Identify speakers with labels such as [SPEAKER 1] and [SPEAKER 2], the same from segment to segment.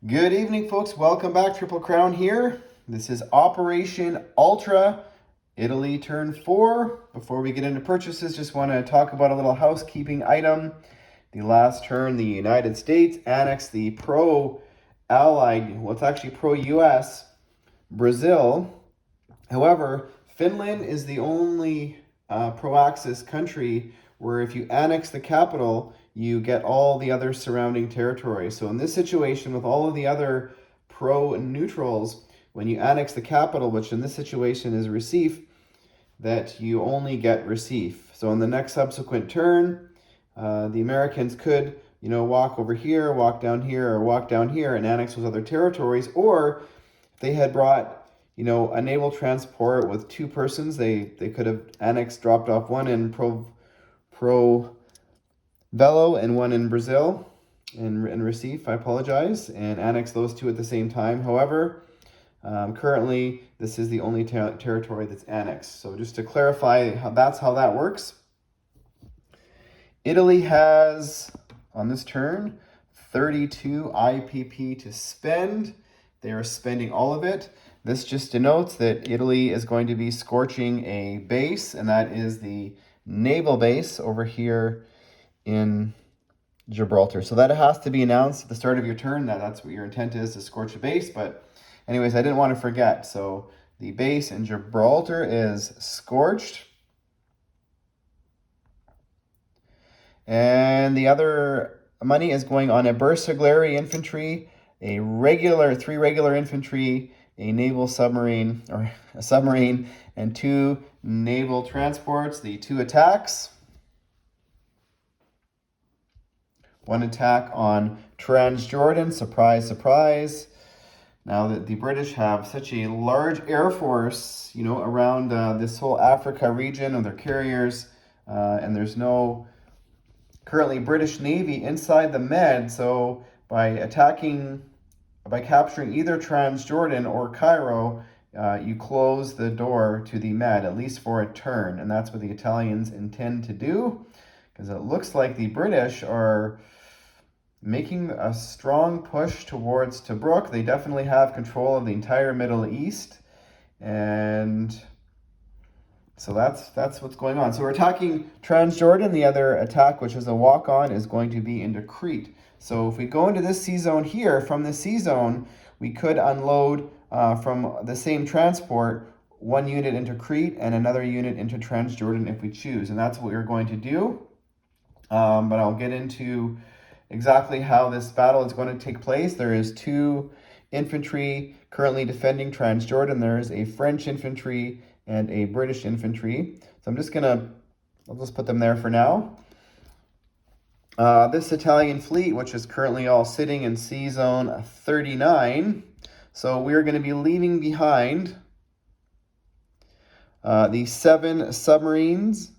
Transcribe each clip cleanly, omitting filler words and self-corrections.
[SPEAKER 1] Good evening, folks. Welcome back. Triple Crown here. This is Operation Ultra, Italy turn 4. Before we get into purchases, just want to talk about a little housekeeping item. The last turn, the United States annexed the pro-allied, well, it's actually pro-US, Brazil. However, Finland is the only pro-Axis country where if you annex the capital, you get all the other surrounding territories. So in this situation, with all of the other pro-neutrals, when you annex the capital, which in this situation is Recife, that you only get Recife. So in the next subsequent turn, the Americans could, walk over here, walk down here, or walk down here and annex those other territories. Or if they had brought a naval transport with 2 persons, they could have annexed, dropped off one in Pro Velo and one in Brazil, in Recife, I apologize, and annex those 2 at the same time. However, currently, this is the only territory that's annexed. So just to clarify, that's how that works. Italy has, on this turn, 32 IPP to spend. They are spending all of it. This just denotes that Italy is going to be scorching a base, and that is the naval base over here in Gibraltar. So that has to be announced at the start of your turn. That's what your intent is, to scorch a base. But anyways, I didn't want to forget. So the base in Gibraltar is scorched. And the other money is going on a Bersaglieri infantry, a 3 regular infantry, a naval submarine, or a submarine, and 2 naval transports, the 2 attacks. 1 attack on Transjordan, surprise, surprise. Now that the British have such a large air force, around this whole Africa region of their carriers, and there's no currently British Navy inside the Med, so by capturing either Transjordan or Cairo, you close the door to the Med, at least for a turn, and that's what the Italians intend to do, because it looks like the British are making a strong push towards Tobruk. They definitely have control of the entire Middle East, and so that's what's going on. So we're attacking Transjordan. The other attack, which is a walk-on, is going to be into Crete. So if we go into this C-zone here, from the C-zone, we could unload from the same transport 1 unit into Crete and another unit into Transjordan if we choose. And that's what we're going to do. But I'll get into exactly how this battle is going to take place. There is 2 infantry currently defending Transjordan. There is a French infantry and a British infantry. So I'll just put them there for now. This Italian fleet, which is currently all sitting in C-Zone 39. So we're going to be leaving behind the 7 submarines,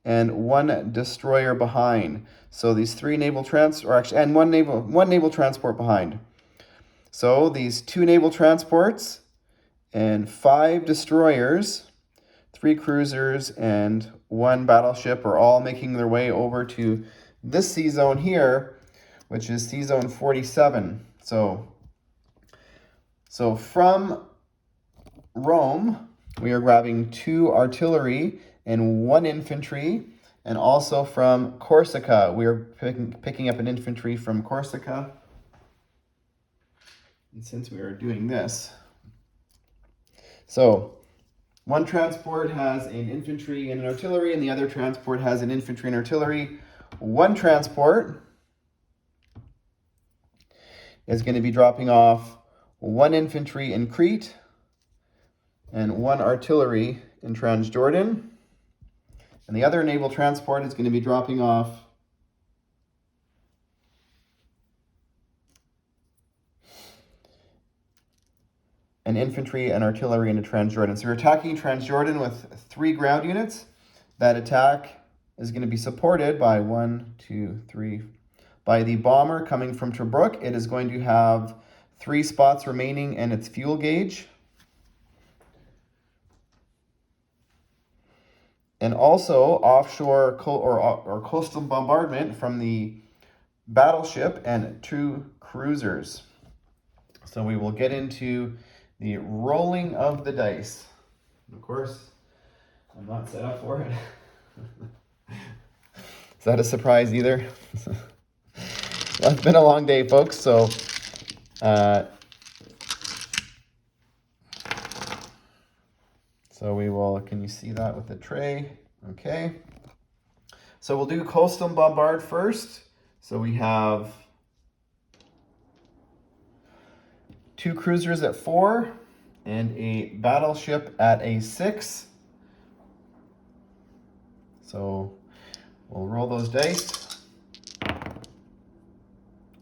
[SPEAKER 1] and 1 destroyer behind. So these 3 naval and one naval transport behind. So these 2 naval transports and 5 destroyers, 3 cruisers, and 1 battleship are all making their way over to this C-zone here, which is C-zone 47. So from Rome, we are grabbing 2 artillery and 1 infantry, and also from Corsica, we are picking up an infantry from Corsica. And since we are doing this, so 1 transport has an infantry and an artillery, and the other transport has an infantry and artillery. 1 transport is going to be dropping off 1 infantry in Crete and 1 artillery in Transjordan. And the other naval transport is going to be dropping off an infantry and artillery into Transjordan. So we're attacking Transjordan with 3 ground units. That attack is going to be supported by by the bomber coming from Tobruk. It is going to have 3 spots remaining in its fuel gauge. And also offshore or coastal bombardment from the battleship and 2 cruisers. So we will get into the rolling of the dice. Of course, I'm not set up for it. Is that a surprise either? Well, it's been a long day, folks, so we will, can you see that with the tray? Okay. So we'll do Coastal and Bombard first. So we have 2 cruisers at 4 and a battleship at a 6. So we'll roll those dice.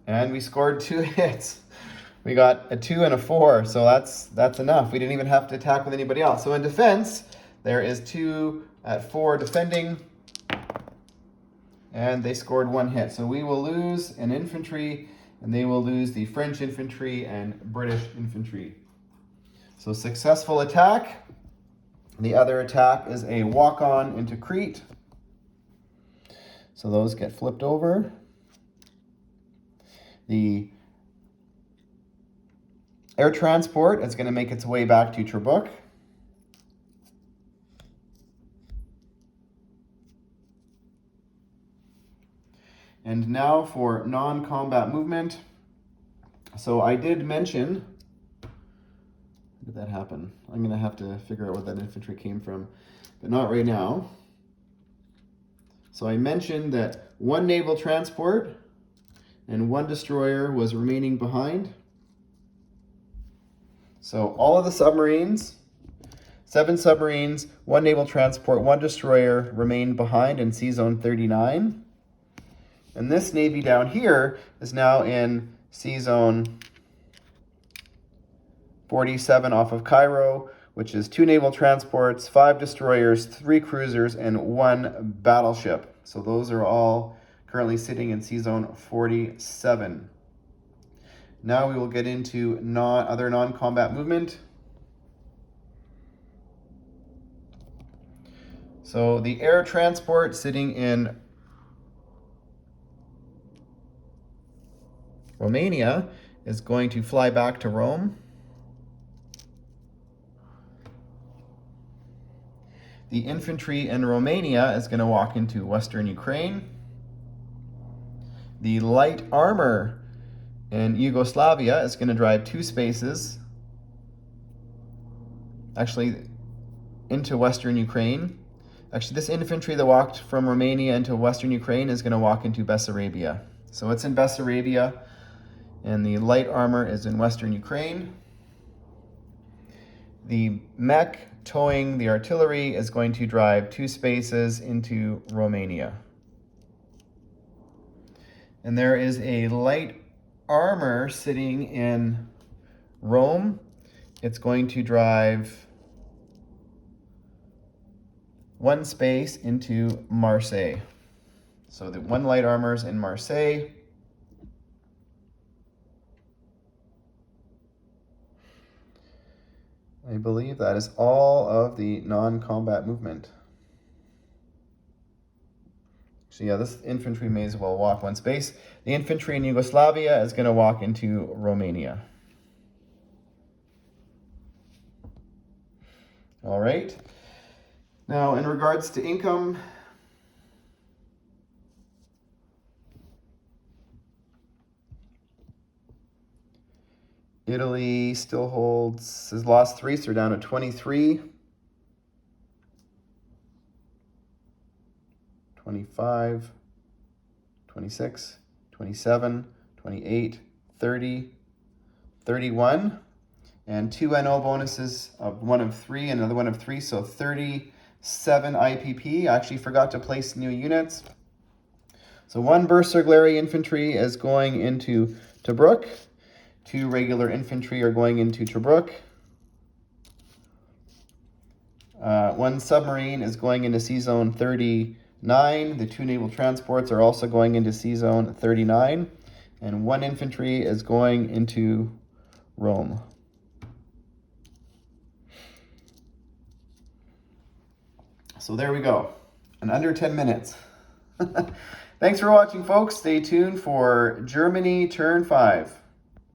[SPEAKER 1] And we scored 2 hits. We got a 2 and a 4, so that's enough. We didn't even have to attack with anybody else. So in defense, there is 2 at 4 defending, and they scored 1 hit. So we will lose an infantry, and they will lose the French infantry and British infantry. So successful attack. The other attack is a walk-on into Crete. So those get flipped over. The air transport is going to make its way back to Trebuk. And now for non-combat movement. So I did mention, how did that happen? I'm going to have to figure out where that infantry came from, but not right now. So I mentioned that 1 naval transport and 1 destroyer was remaining behind. So all of the submarines, 7 submarines, 1 naval transport, 1 destroyer remained behind in Sea Zone 39. And this Navy down here is now in Sea Zone 47 off of Cairo, which is 2 naval transports, 5 destroyers, 3 cruisers, and 1 battleship. So those are all currently sitting in Sea Zone 47. Now we will get into other non-combat movement. So the air transport sitting in Romania is going to fly back to Rome. The infantry in Romania is going to walk into Western Ukraine. The light armor in Yugoslavia is going to drive 2 spaces, actually, into Western Ukraine. Actually, this infantry that walked from Romania into Western Ukraine is going to walk into Bessarabia. So it's in Bessarabia, and the light armor is in Western Ukraine. The mech towing the artillery is going to drive 2 spaces into Romania. And there is a light armor sitting in Rome. It's going to drive 1 space into Marseille. So the 1 light armor is in Marseille. I believe that is all of the non-combat movement. So yeah, this infantry may as well walk 1 space. The infantry in Yugoslavia is going to walk into Romania. All right. Now, in regards to income, Italy still holds, has lost 3, so they're down to 23. 25, 26, 27, 28, 30, 31, and 2 NO bonuses of 1 of 3 and another 1 of 3, so 37 IPP. I actually forgot to place new units. So 1 Bersaglieri infantry is going into Tobruk. 2 regular infantry are going into Tobruk. 1 submarine is going into Sea Zone 39. The 2 naval transports are also going into Sea Zone 39. And 1 infantry is going into Rome. So there we go. In under 10 minutes. Thanks for watching, folks. Stay tuned for Germany Turn 5.